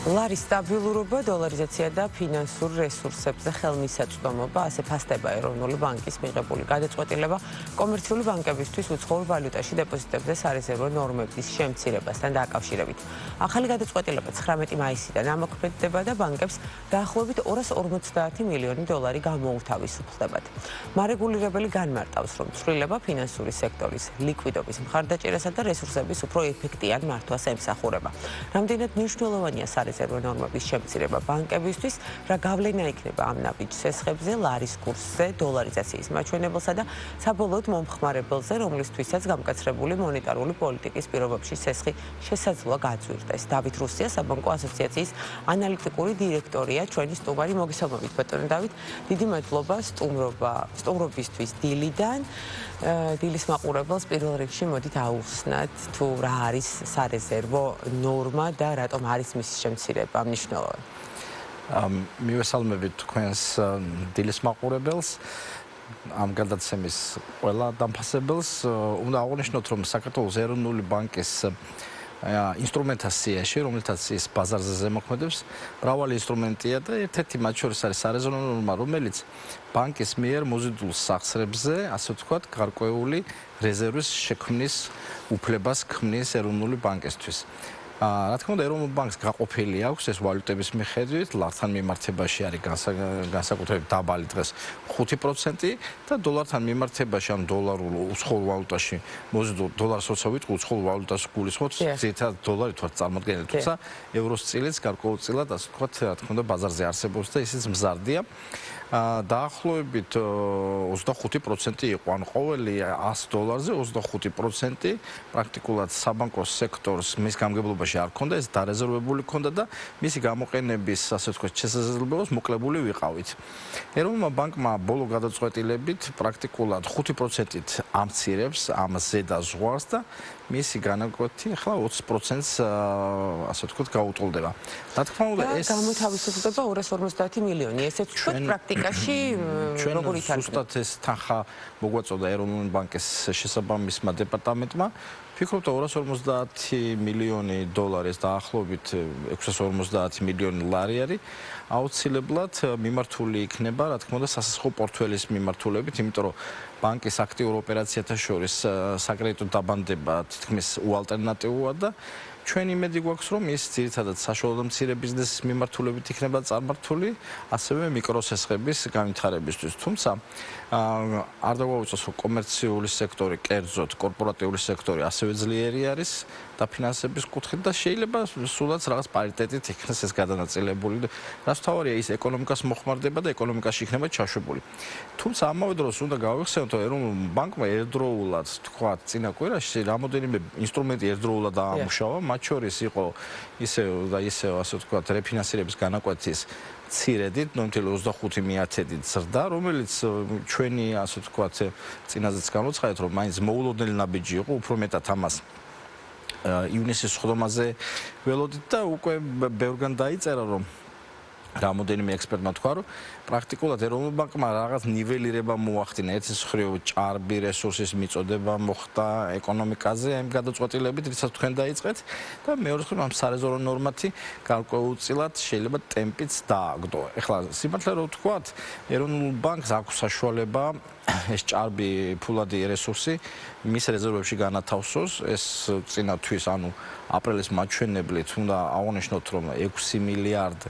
ლარის სტაბილურობა, დოლარიზაცია და ფინანსურ რესურსებზე ხელმისაწვდომობა, ასე ფასდება ეროვნული ბანკის მიღებული გადაწყვეტილება კომერციული ბანკებისთვის უცხოურ ვალუტაში დეპოზიტებზე სარეზერვო ნორმების შემცირებასთან დაკავშირებით. ახალი გადაწყვეტილება 19 მაისიდან ამოქმედდება და ბანკებს დაახლოებით 250 მილიონი დოლარი გამოუთავისუფლდებათ. მარეგულირებელი განმარტავს, რომ ცვლილება ფინანსური სექტორის ლიკვიდობის მხარდაჭერასა და რესურსების უფრო ეფექტიან მართვას ემსახურება. რამდენად მნიშვნელოვანია სარეზერვო ნორმების შემცირება ბანკებისთვის, რა გავლენა იქნება ამ ნაბიჯ სესხებზე, ლარის კურსზე, დოლარიზაციის მაჩვენებელსა და საბოლოოდ მომხმარებელზე, რომლისთვისაც გამკაცრებული მონეტარული პოლიტიკის პირობებში სესხი შესაძლოა გაძვირდეს. დავით რუსია, საბანკო ასოციაციის ანალიტიკური დირექტორია, ჩვენი სტუმარი. მოგესალმებით, ბატონო დავით. დიდი მადლობა სტუმრობისთვის დილიდან. დილის მაყურებელს პირველ რიგში მოდით აუხსნათ, თუ რა არის სარეზერვო ნორმა და რატომ არის მისი შემცირება მნიშვნელოვანი. მივესალმებით თქვენს დილის მაყურებელს. ამ გადაცემის ყველა დამფასებელს უნდა აღვნიშნოთ, რომ საქართველოს ეროვნული ბანკის ინსტრუმენტთა სიაში, რომელთაც ის ბაზარზე ზემოქმედებს, მრავალი ინსტრუმენტია და ერთ-ერთი მათ შორის არის სარეზერვო ნორმა, რომელიც ბანკის მიერ მოზიდულ სახსრებზე, ასე ვთქვათ, გარკვეული რეზერვის შექმნის უფლებას ქმნის ეროვნული ბანკისთვის. რა თქმა უნდა, ეროვნულ ბანკს გაყოფილი აქვს ეს ვალუტების მიხედვით, ლართან მიმართებაში არის განსაკუთრებით დაბალი დღეს 5% და დოლართან მიმართებაში, ან დოლარულ უცხოურ ვალუტაში მოზიდულ დოლარს როცა ვიტყვი, უცხოურ ვალუტას გულისხმობთ, ძირითადად დოლარით ვართ წარმოდგენილი, თუმცა ევროს წილიც გარკვეულწილად, ასე ვთქვათ, რა თქმა უნდა, ბაზარზე არსებობს და ისიც მზარდია. დაახლოებით 25% იყო, ან ყოველი 100 დოლარზე 25% პრაქტიკულად საბანკო სექტორს მის გამგებლობაში არ ქონდა, ეს დარეზერვებული ქონდა და მისი გამოყენების, ასე ვთქვათ, შესაძლებლობას მოკლებული ვიყავით. ეროვნულმა ბანკმა ბოლო გადაწყვეტილებით პრაქტიკულად 5%-ით ამცირებს ამ ზედა ზღვარს და მისი განაკვეთი ახლა 20%-ს, ასე ვთქვათ, გაუტოლდება. რა თქმა უნდა, ეს გამოთავისუფლდება 250 მილიონი, ესეც თქვენ პრაქტიკაში როგორ ითარგმნებთ? ზუსტად ეს თანხა მოგვაწოდა ეროვნული ბანკის შესაბამისმა დეპარტამენტმა. ფიქრობ, 250 მილიონი დოლარის დაახლოებით 650 მილიონი ლარი არის. აუცილებლად მიმართული იქნება, რა თქმა უნდა, სასახო პორტფელის მიმართულებით, იმიტომ რომ ბანკის აქტიურ ოპერაციათა შორის საკრედიტო დაბანდება თითქმის უალტერნატივოა და ჩვენ იმედი გვაქვს, რომ ის ძირითადად საშუალო და მცირე ბიზნესის მიმართულებით იქნება წარმართული, ასევე მიკროსესხების განვითარებისთვის. თუმცა არ დაგვაუწყოს, რომ კომერციული სექტორი, კერძოდ კორპორატიული სექტორი ასევე ძლიერი არის დაფინანსების კუთხით და შეიძლება სულაც რაღაც პარიტეტით იქნას ეს გადანაწილებული. რაც თავარია, ის ეკონომიკას მოხმარდება და ეკონომიკაში იქნება ჩაშვებული. თუმცა ამავე დროს უნდა გავიხსენოთ, რომ ეროვნულ ბანკმა ერთდროულად, თქვათ, წინა კვირაში რამოდენიმე ინსტრუმენტი ერთდროულად აამუშავა, მათ შორის იყო ისევ და ისევ, ასე ვთქვათ, რეფინანსირების განაკვეთის მცირედით 0.25 ზრდა, რომელიც ჩვენი, ასე ვთქვათ, წინაზეც გამოცხადეთ, რომ მაინც მოულოდნელი ნაბიჯი იყო, უფრო მეტად ამას ივნისის სხდომაზე ველოდით და უკვე ბევრგან დაიწერა, რომ რამოდენიმე ექსპერტმა თქვა, რომ პრაქტიკულად ეროვნულ ბანკმა რაღაც ნიველირება მოახდინა, ერთის მხრივ ჭარბი რესურსის მიწოდება მოხდა ეკონომიკაზე ამ გადაწყვეტილებით, რითაც თქვენ დაიწყეთ და მეორე მხრივ ამ სარეზერვო ნორმათი გარკვეულწილად შეიძლება ტემპიც დააგდო. ეხლა სიმართლე რომ ვთქვათ, ეროვნულ ბანკს აქვს საშუალება ეს ჭარბი ფულადი რესურსი მის რეზერვებში განათავსოს, ეს წინა თვის, ანუ აპრილის მაჩვენებლით უნდა აღვნიშნოთ, რომ 6 მილიარდ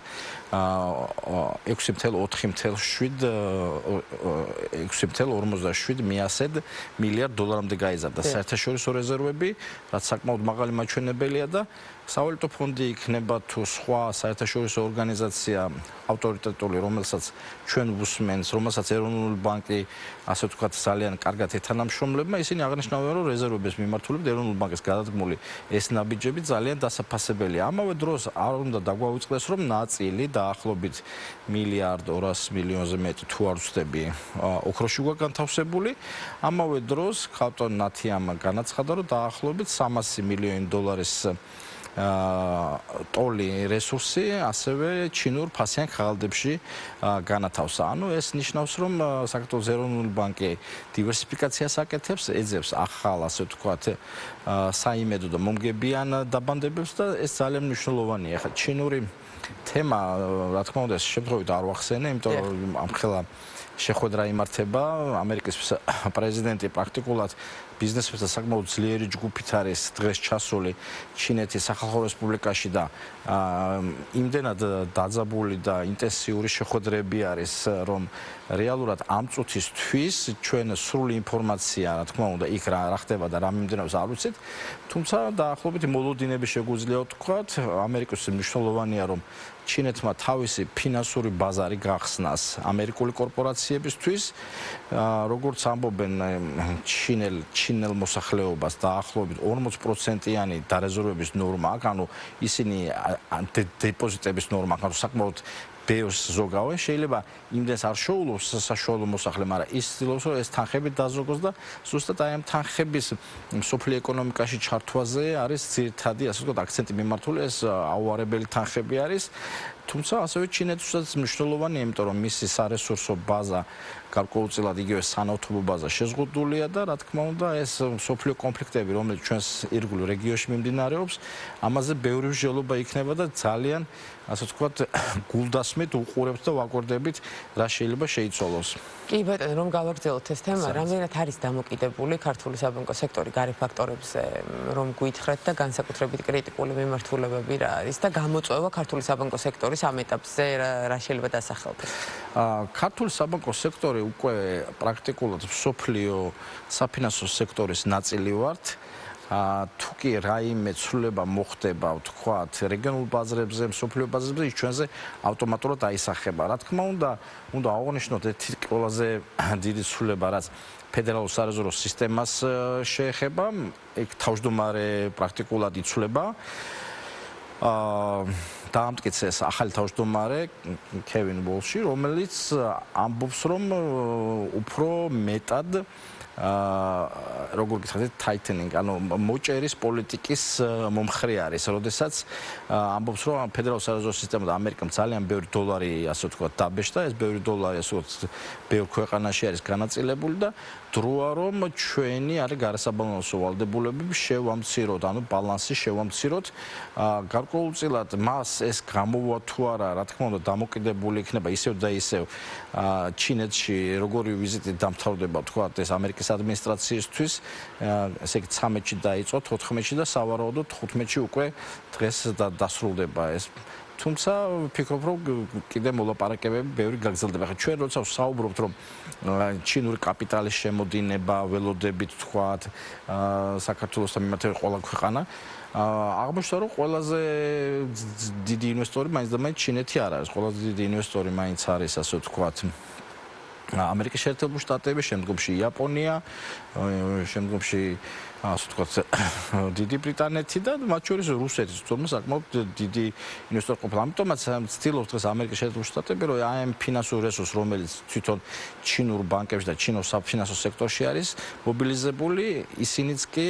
6.57 მილიარდ დოლარამდე გაიზარდა საერთაშორისო რეზერვები, რაც საკმაოდ მაღალი მაჩვენებელია და სავალუტო ფონდი იქნება თუ სხვა საერთაშორისო ორგანიზაცია ავტორიტეტული, რომელსაც ჩვენ ვუსმენს, რომელსაც ეროვნული ბანკი, ასე ვთქვათ, ძალიან კარგად ეთანამშრომლებმა, ისინი აღნიშნავენ, რომ რეზერვების მიმართულებით ეროვნული ბანკის გადადგმული ეს ნაბიჯები ძალიან დასაფასებელია. ამავე დროს არ უნდა დაგვაუწყდეს, რომ ნაწილი დაახლოებით 1 მილიარდ 200 მილიონზე მეტი თუ არ ვცდები, ოქროში გვაქვს განთავსებული. ამავე დროს ქალბატონ ნათიამ განაცხადა, რომ დაახლოებით 300 მილიონი დოლარის ტოლი რესურსი ასევე ჩინურ ფასიან ხალხებში განათავსა. ანუ ეს ნიშნავს, რომ საქართველოს ეროვნული ბანკი დივერსიფიკაციას აკეთებს, ეძებს ახალ, ასე ვთქვათ, საიმედო და მომგებიან დაბანდებებს და ეს ძალიან მნიშვნელოვანია. ახლა ჩინური თემა, რა თქმა უნდა, შემთხვევით არ ვახსენე, იმიტომ რომ ამხელა შეხვედრა იმართება, ამერიკის პრეზიდენტი პრაქტიკულად ბიზნესმენთა საკმაოდ ძლიერი ჯგუფით არის დღეს ჩასული ჩინეთის სახალხო რესპუბლიკაში და იმდენად დაძაბული და ინტენსიური შეხვედრები არის, რომ რეალურად ამ წუთისთვის ჩვენ სრული ინფორმაცია, რა თქმა უნდა, იქ რა ხდება და რა მიმდინარეობს არ ვიცით, თუმცა დაახლოებით მოლოდინები შეგვიძლია ვთქვათ, ამერიკის მნიშვნელოვანია, რომ ჩინეთმა თავისი ფინანსური ბაზარი გახსნას ამერიკული კორპორაციებისთვის, როგორც ამბობენ ჩინელ მოსახლეობას დაახლოებით 40%-იანი დარეზერვების ნორმა აქვს, ანუ ისინი დეპოზიტების ნორმა აქვს, საკმაოდ ბევრს ზოგავენ, შეიძლება იმდენს არ შეულობს საშუალო მოსახლე, მაგრამ ის ცდილობს, რომ ეს თანხები დაზროგოს და ზუსტად აი ამ თანხების სოფლიო ეკონომიკაში ჩართვაზე არის ძირითადი, ასე ვთქვათ, აქცენტი მიმართული, ეს აუარებელი თანხები არის. თუმცა ასევე ჩინეთსაც მნიშვნელოვანია, იმიტომ რომ მისი სარესურსო ბაზა გარკვეულწილად იგივე სანავთობო ბაზა შეზღუდულია და რა თქმა უნდა ეს სოფლიო კონფლიქტები, რომელიც ჩვენს ირგვლივ რეგიონში მიმდინარეობს, ამაზე ბევრი მსჯელობა იქნება და ძალიან, ასე ვთქვათ, გულდასმით უყურებთ და ვაკვირდებით რა შეიძლება შეიცვალოს. კი ბატონო, რომ გავაგრძელოთ ეს თემა, რამდენად არის დამოკიდებული ქართული საბანკო სექტორი გარე ფაქტორებზე, რომ გვითხრათ და განსაკუთრებით კრიტიკული მიმართულებები რა არის და გამოწვევა ქართული საბანკო სექტორის ამ ეტაპზე რა შეიძლება დასახელდეს? ქართული საბანკო სექტორი უკვე პრაქტიკულად მსოფლიო საფინანსო სექტორის ნაწილი ვართ. თუ კი რაიმე ცვლილება მოხდება, ვთქვათ, რეგიონულ ბაზრებზე, მსოფლიო ბაზრებზე, ის ჩვენზე ავტომატურად აისახება. რა თქმა უნდა, უნდა აღვნიშნოთ ერთი ყველაზე დიდი ცვლილება, რაც ფედერალურ სარეზერვო სისტემას შეეხება, იქ თავმჯდომარე პრაქტიკულად იცვლება. დაამტკიცეს ახალი თავმჯდომარე კევინ ვოლში, რომელიც ამბობს, რომ უფრო მეტად როგორ გითხრათ, tightening, ანუ მოჭერის პოლიტიკის მომხრე არის, როდესაც ამბობს, რომ ფედერალურ სარეზერვო სისტემა და ამერიკამ ძალიან ბევრი დოლარი, ასე ვთქვათ, დაბეჭდა, ეს ბევრი დოლარი, ასე ვთქვათ, ბევრ ქვეყანაში არის განაწილებული და დროა, რომ ჩვენი არის გარესაბალანსო ვალდებულებები შევამციროთ, ანუ ბალანსი შევამციროთ. გარკვეულწილად მას ეს გამოვა თუ არა, რა თქმა უნდა, დამოკიდებული იქნება ისევ და ისევ ჩინეთში როგორი ვიზიტი დამთავრდება, ვთქვათ, ეს ამერიკის ადმინისტრაციისთვის, ესე იგი 13-ში დაიწყო, 14-ში და სავარაუდოდ 15-ში უკვე დღეს დასრულდება ეს. თუმცა ვფიქრობ, რომ კიდე მოლაპარაკებები ბევრი გაგრძელდება. ხა ჩვენ როცა ვსაუბრობთ, რომ ჩინური კაპიტალის შემოდინება, ველოდებით ვთქვათ, საქართველოსთან მიმართებით ყველა ქვეყანა, აღმოჩნდა, რომ ყველაზე დიდი ინვესტორი მაინც და მაინც ჩინეთი არ არის. ყველაზე დიდი ინვესტორი მაინც არის, ასე ვთქვათ, ამერიკის შეერთებული შტატები, შემდგომში იაპონია, შემდგომში ასე ვთქვათ, დიდი ბრიტანეთი და მათ შორის რუსეთის, თუმცა საკმაოდ დიდი ინვესტორი ყოფილა. ამიტომაც ცდილობს დღეს ამერიკის შეერთებული შტატები, რომ აი ამ ფინანსურ რესურსს, რომელიც თვითონ ჩინურ ბანკებში და ჩინურ საფინანსო სექტორში არის მობილიზებული, ისინიც კი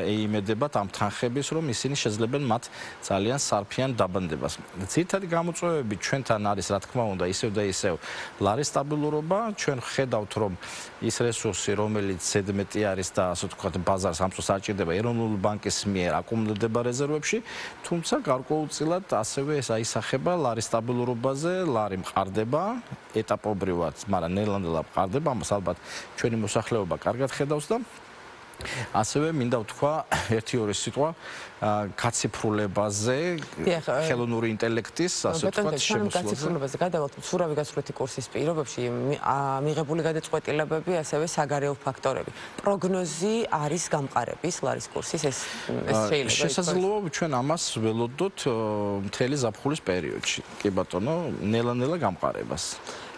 ეიმედებათ ამ თანხების, რომ ისინი შეძლებენ მათ ძალიან სარფიან დაბანდებას. ძირითადი გამოწვევები ჩვენთან არის, რა თქმა უნდა, ისევ და ისევ ლარის სტაბილურობა. ჩვენ ხედავთ, რომ ის რესურსი, რომელიც ზედმეტი არის და ასე ვთქვათ, ბაზარს ამწოს აჭირდება ეროვნული ბანკის მიერ აკუმულირდება რეზერვებში, თუმცა გარკვეულწილად ასევე ეს აისახება ლარის სტაბილურობაზე, ლარი მყარდება ეტაპობრივად, მაგრამ ნელ-ნელა მყარდება, ამას ალბათ ჩვენი მოსახლეობა კარგად ხედავს და ასევე მინდა ვთქვა ერთი-ორი სიტყვა გაციფრულებაზე, ხელოვნური ინტელექტის, ასე ვთქვათ, შემოსვლაზე. გაციფრულებაზე გადავალთ მცურავი გასვლითი კურსის პირობებში, მიღებული გადაწყვეტილებები, ასევე საგარეო ფაქტორები. პროგნოზი არის გამყარების ლარის კურსის, ეს შეიძლება შესაძლოა ჩვენ ამას ველოდოთ მთელი ზაფხულის პერიოდში. კი ბატონო, ნელა-ნელა გამყარებას.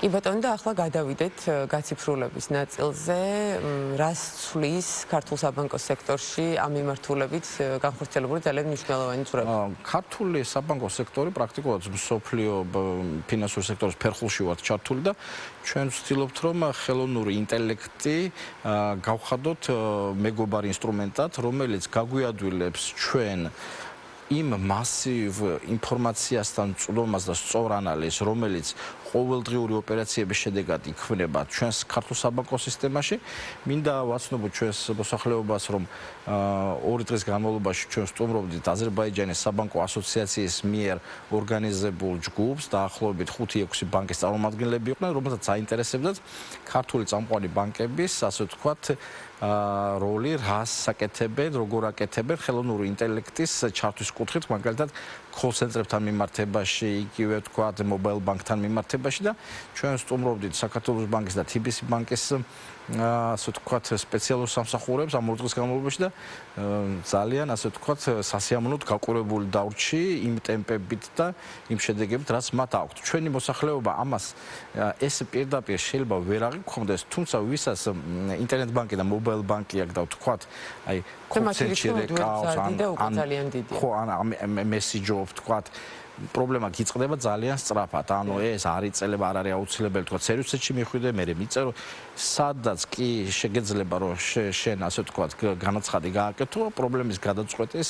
კი ბატონო, და ახლა გადავიდეთ გაციფრულების ნაწილზე, რას ცვლის ქართულ საბანკო სექტორში ამ მიმართულებით განხორციელებული ძალიან მნიშვნელოვანი ცურები. ქართული საბანკო სექტორი პრაქტიკულად მსოფლიო ფინანსურ სექტორის ფერხულში ვართ ჩართული და ჩვენ ვცდილობთ, რომ ხელოვნური ინტელექტი გავხადოთ მეგობარ ინსტრუმენტად, რომელიც გაგვიადვილებს ჩვენ იმ მასივ ინფორმაციასთან წვდომას და სწორ ანალიზს, რომელიც ყოველდღიური ოპერაციების შედეგად იქმნება ჩვენს ქართულ საბანკო სისტემაში, მინდა ვაცნობოთ ჩვენს მოსახლეობას, რომ 2 დღის განმავლობაში ჩვენ სტუმრობდით აზერბაიჯანის საბანკო ასოციაციის მიერ ორგანიზებულ ჯგუფს, დაახლოებით 5-6 ბანკის წარმომადგენლები იყვნენ, რომელთაც აინტერესებდათ ქართული წამყვანი ბანკების, ასე ვთქვათ, როლი, რას აკეთებენ, როგორ აკეთებენ ხელოვნური ინტელექტის ჩართვის კუთხით, მაგალითად, call-ცენტრებთან მიმართებაში, იგივე ვთქვათ, mobile bank-თან მიმართებაში და ჩვენ სტუმრობდით საქართველოს ბანკის და TBC ბანკის ასე ვთქვათ, სპეციალურ სამსახურებს ამ 2 დღის განმავლობაში და ძალიან ასე ვთქვათ, სასიამოვნოდ გაყურებული დავრჩი იმ ტემპებით და იმ შედეგებით, რაც მათ აქვთ. ჩვენი მოსახლეობა ამას ეს პირდაპირ შეიძლება ვერ აღიქვამდეს, თუმცა ვისაც ინტერნეტ ბანკი და mobile bank-ი აქვს და ვთქვათ, აი call-ცენტრში რეკავს ან მესიჯով ვთქვათ, პრობლემა გიწყდება ძალიან სწრაფად. ანუ ეს არ იწელება, არ არის აუცილებელი თქვა სერვისებში მიხვიდე, მე მიწერო, სადაც კი შეგეძლება რომ შენ ასე ვთქვათ განაცხადი გააკეთო, პრობლემის გადაწყვეტის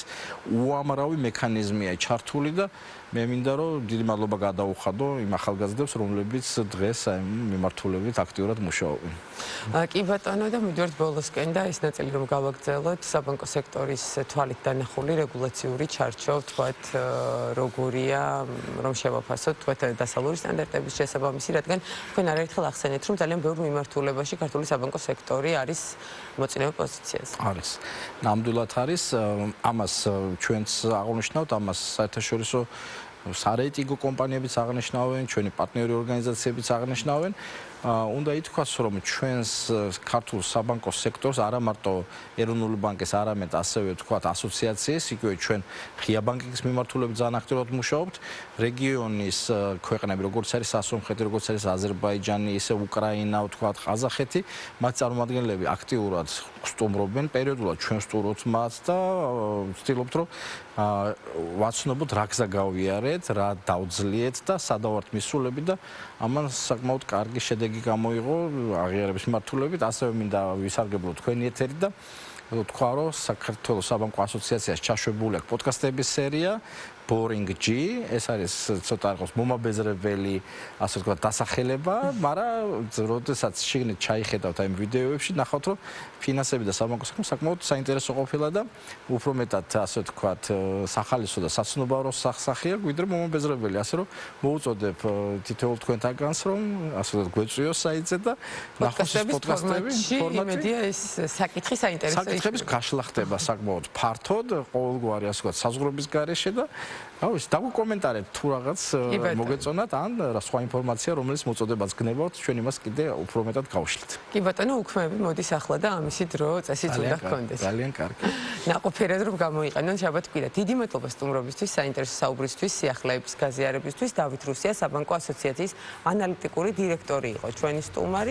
უამრავი მექანიზმია ჩართული და მე მინდა რომ დიდი მადლობა გადაუხადო იმ ახალგაზრდებს, რომლებიც დღეს აი მიმართულებით აქტიურად მუშაობენ. კი ბატონო და მივდივართ ბოლოსკენ და ის ნაწილი რომ გავაგრძელოთ საბანკო სექტორის თვალით დანახული რეგულაციური ჩარჩო, ვთქვათ, როგორია რომ შევაფასოთ თქვათ დასავლური სტანდარტების შესაბამისი, რადგან თქვენ არაერთხელ ახსენეთ, რომ ძალიან ბევრ მიმართულებაში ქართული საბანკო სექტორი არის მოწინავე პოზიციაზე. არის. ნამდვილად არის. ამას ჩვენც აღნიშნავთ, ამას საერთაშორისო სარეიტინგო კომპანიებიც აღნიშნავენ, ჩვენი პარტნიორი ორგანიზაციებიც აღნიშნავენ. უნდა ითქვას, რომ ჩვენს ქართულ საბანკო სექტორს არა მარტო ეროვნული ბანკის, არამედ ასევე ვთქვათ ასოციაციის, იგივე ჩვენ ღია ბანკინგის მიმართულებით ძალიან აქტიურად მუშაობთ. რეგიონის ქვეყნები, როგორც არის სასონხეთი, როგორც არის აზერბაიჯანი, ისე უკრაინა, ვთქვათ, ყაზახეთი, მათ წარმომადგენლები აქტიურად სტუმრობენ პერიოდულად ჩვენ სტუმრობთ მათ და ვცდილობთ, რომ ვაცნობოთ რა გზა გავიარეთ, რა დავძლიეთ და სადავართ მისულები და ამან საკმაოდ კარგი შედეგი გამოიღო აღიარების მიმართულებით, ასევე მინდა ვისარგებლო თქვენი ეთერი და ვთქვა, რომ საქართველოს საბანკო ასოციაციას ჩაშვებული აქვს პოდკასტების სერია Boring G, ეს არის ცოტა იყოს მომაბეზრებელი, ასე ვთქვათ, დასახელება, მაგრამ როდესაც შიგნით ჩაიხედავთ აი ვიდეოებში, ნახავთ, რომ ფინანსები და საბანკო საქმე საკმაოდ საინტერესო ყოფილა და უფრო მეტად, ასე ვთქვათ, სახალისო და საცნობარო სახსახია, ვიდრე მომაბეზრებელი, ასე რომ მოუწოდებ თითოეულ თქვენთაგანს, რომ ასე ვთქვათ, გვეწვიოს საიტზე და ნახოს ეს პოდკასტები, იმედია ეს საკითხი საინტერესო იქნება. საკითხების გაშლა ხდება საკმაოდ ფართოდ, ყოველგვარი, ასე ვთქვათ, საზღვრების გარეშე და აუს დაგვიკომენტარეთ თუ რაღაც მოგეწონათ ან სხვა ინფორმაცია რომელიც მოწოდებაც გნებავთ ჩვენ იმას კიდე უფრო მეტად გავშლით. კი ბატონო, უქმეები მოდის ახლა და ამისი დრო წესიც უნდა გქონდეს. ძალიან კარგი. ნაყოფიერად რომ გამოიყენონ შაბათ-კვირა. დიდი მადლობა სტუმრობისთვის, საინტერესო საუბრისთვის, სიახლეების გაზიარებისთვის. დავით რუსია საბანკო ასოციაციის ანალიტიკური დირექტორი იყო ჩვენი სტუმარი.